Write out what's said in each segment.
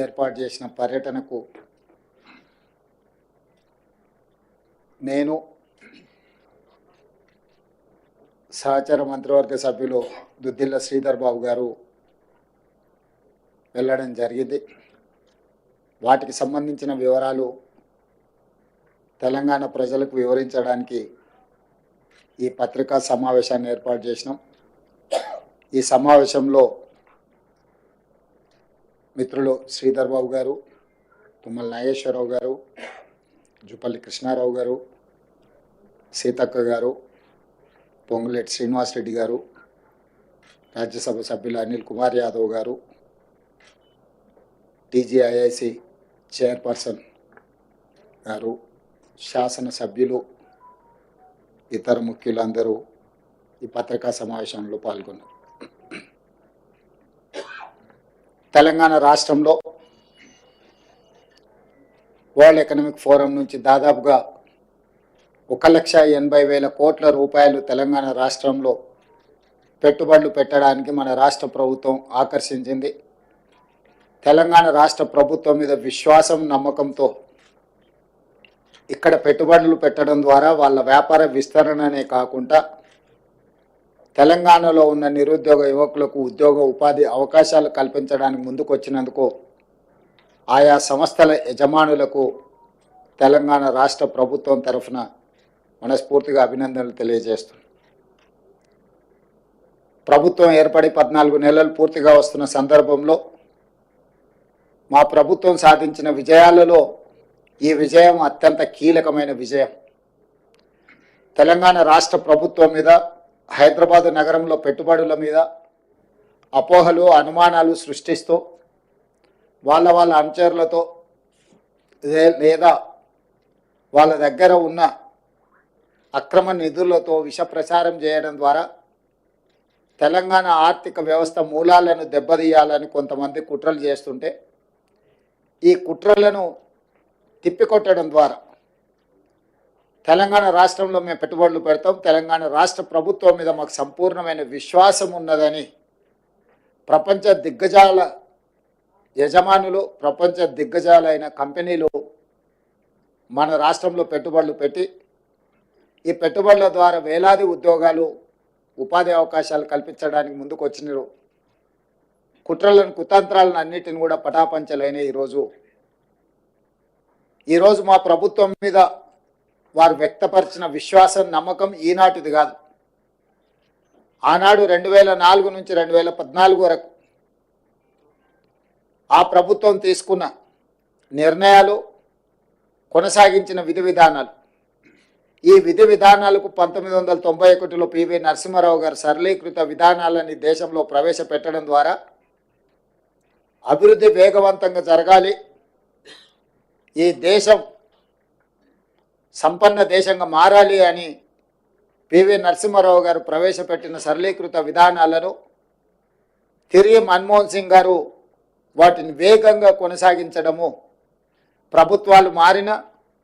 ఏర్పాటు చేసిన పర్యటనకు నేను సహచర మంత్రివర్గ సభ్యులు దుద్దిల్ల శ్రీధర్ బాబు గారు వెళ్ళడం జరిగింది. వాటికి సంబంధించిన వివరాలు తెలంగాణ ప్రజలకు వివరించడానికి ఈ పత్రికా సమావేశాన్ని ఏర్పాటు చేసినాం. ఈ సమావేశంలో మిత్రులు శ్రీధర్ బాబు గారు, తుమ్మల నాగేశ్వరరావు గారు, జుపల్లి కృష్ణారావు గారు, సీతక్క గారు, పొంగులేటి శ్రీనివాసరెడ్డి గారు, రాజ్యసభ సభ్యులు అనిల్ కుమార్ యాదవ్ గారు, టీజీఐఐసి చైర్పర్సన్ గారు, శాసనసభ్యులు, ఇతర ముఖ్యులందరూ ఈ పత్రికా సమావేశంలో పాల్గొన్నారు. తెలంగాణ రాష్ట్రంలో వరల్డ్ ఎకనామిక్ ఫోరం నుంచి దాదాపుగా 1,80,000 కోట్ల రూపాయలు తెలంగాణ రాష్ట్రంలో పెట్టుబడులు పెట్టడానికి మన రాష్ట్ర ప్రభుత్వం ఆకర్షించింది. తెలంగాణ రాష్ట్ర ప్రభుత్వం మీద విశ్వాసం, నమ్మకంతో ఇక్కడ పెట్టుబడులు పెట్టడం ద్వారా వాళ్ళ వ్యాపార విస్తరణనే కాకుండా తెలంగాణలో ఉన్న నిరుద్యోగ యువకులకు ఉద్యోగ ఉపాధి అవకాశాలు కల్పించడానికి ముందుకు వచ్చినందుకు ఆయా సంస్థల యజమానులకు తెలంగాణ రాష్ట్ర ప్రభుత్వం తరఫున మనస్ఫూర్తిగా అభినందనలు తెలియజేస్తున్నాం. ప్రభుత్వం ఏర్పడి 14 నెలలు పూర్తిగా వస్తున్న సందర్భంలో మా ప్రభుత్వం సాధించిన విజయాలలో ఈ విజయం అత్యంత కీలకమైన విజయం. తెలంగాణ రాష్ట్ర ప్రభుత్వం మీద, హైదరాబాద్ నగరంలో పెట్టుబడుల మీద అపోహలు, అనుమానాలు సృష్టిస్తూ వాళ్ళ అనుచరులతో లేదా వాళ్ళ దగ్గర ఉన్న అక్రమ నిధులతో విష ప్రచారం చేయడం ద్వారా తెలంగాణ ఆర్థిక వ్యవస్థ మూలాలను దెబ్బతీయాలని కొంతమంది కుట్రలు చేస్తుంటే, ఈ కుట్రలను తిప్పికొట్టడం ద్వారా తెలంగాణ రాష్ట్రంలో మేము పెట్టుబడులు పెడతాం, తెలంగాణ రాష్ట్ర ప్రభుత్వం మీద మాకు సంపూర్ణమైన విశ్వాసం ఉన్నదని ప్రపంచ దిగ్గజాల యజమానులు, ప్రపంచ దిగ్గజాలైన కంపెనీలు మన రాష్ట్రంలో పెట్టుబడులు పెట్టి ఈ పెట్టుబడుల ద్వారా వేలాది ఉద్యోగాలు, ఉపాధి అవకాశాలు కల్పించడానికి ముందుకు వచ్చిన కుట్రలను, కుతంత్రాలను అన్నిటిని కూడా పటాపంచలైన ఈరోజు మా ప్రభుత్వం మీద వారు వ్యక్తపరిచిన విశ్వాసం, నమ్మకం ఈనాటిది కాదు. ఆనాడు 2004 నుంచి 2014 వరకు ఆ ప్రభుత్వం తీసుకున్న నిర్ణయాలు, కొనసాగించిన విధి విధానాలు, ఈ విధి విధానాలకు 1991లో పివి నరసింహారావు గారు సరళీకృత విధానాలని దేశంలో ప్రవేశపెట్టడం ద్వారా అభివృద్ధి వేగవంతంగా జరగాలి, ఈ దేశం సంపన్న దేశంగా మారాలి అని పివి నరసింహారావు గారు ప్రవేశపెట్టిన సరళీకృత విధానాలను తిరిగి మన్మోహన్ సింగ్ గారు వాటిని వేగంగా కొనసాగించడము, ప్రభుత్వాలు మారిన,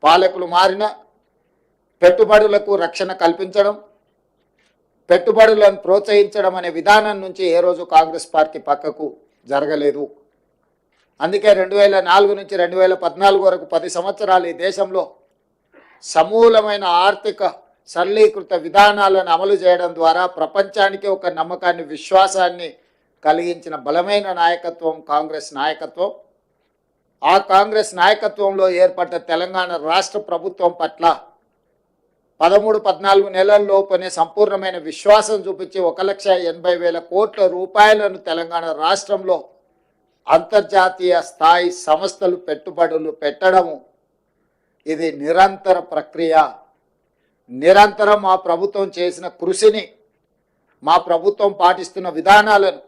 పాలకులు మారిన, పెట్టుబడులకు రక్షణ కల్పించడం, పెట్టుబడులను ప్రోత్సహించడం అనే విధానం నుంచి ఏ రోజు కాంగ్రెస్ పార్టీ పక్కకు జరగలేదు. అందుకే 2004 నుంచి 2014 వరకు 10 సంవత్సరాలు ఈ దేశంలో సమూలమైన ఆర్థిక సరళీకృత విధానాలను అమలు చేయడం ద్వారా ప్రపంచానికి ఒక నమ్మకాన్ని, విశ్వాసాన్ని కలిగించిన బలమైన నాయకత్వం కాంగ్రెస్ నాయకత్వం. ఆ కాంగ్రెస్ నాయకత్వంలో ఏర్పడ్డ తెలంగాణ రాష్ట్ర ప్రభుత్వం పట్ల 13-14 నెలల్లోపనే సంపూర్ణమైన విశ్వాసం చూపించి 1,80,000 కోట్ల రూపాయలను తెలంగాణ రాష్ట్రంలో అంతర్జాతీయ స్థాయి సంస్థలు పెట్టుబడులు పెట్టడము, ఇది నిరంతర ప్రక్రియ. నిరంతరం మా ప్రభుత్వం చేసిన కృషిని, మా ప్రభుత్వం పాటిస్తున్న విధానాలను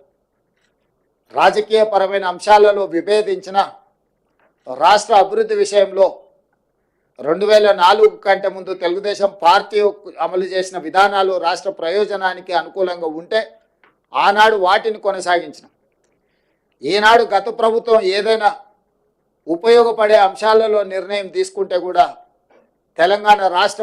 రాజకీయపరమైన అంశాలలో విభేదించిన, రాష్ట్ర అభివృద్ధి విషయంలో 2004 కంటే ముందు తెలుగుదేశం పార్టీ అమలు చేసిన విధానాలు రాష్ట్ర ప్రయోజనానికి అనుకూలంగా ఉంటే ఆనాడు వాటిని కొనసాగించిన, ఈనాడు గత ప్రభుత్వం ఏదైనా ఉపయోగపడే అంశాలలో నిర్ణయం తీసుకుంటే కూడా తెలంగాణ రాష్ట్ర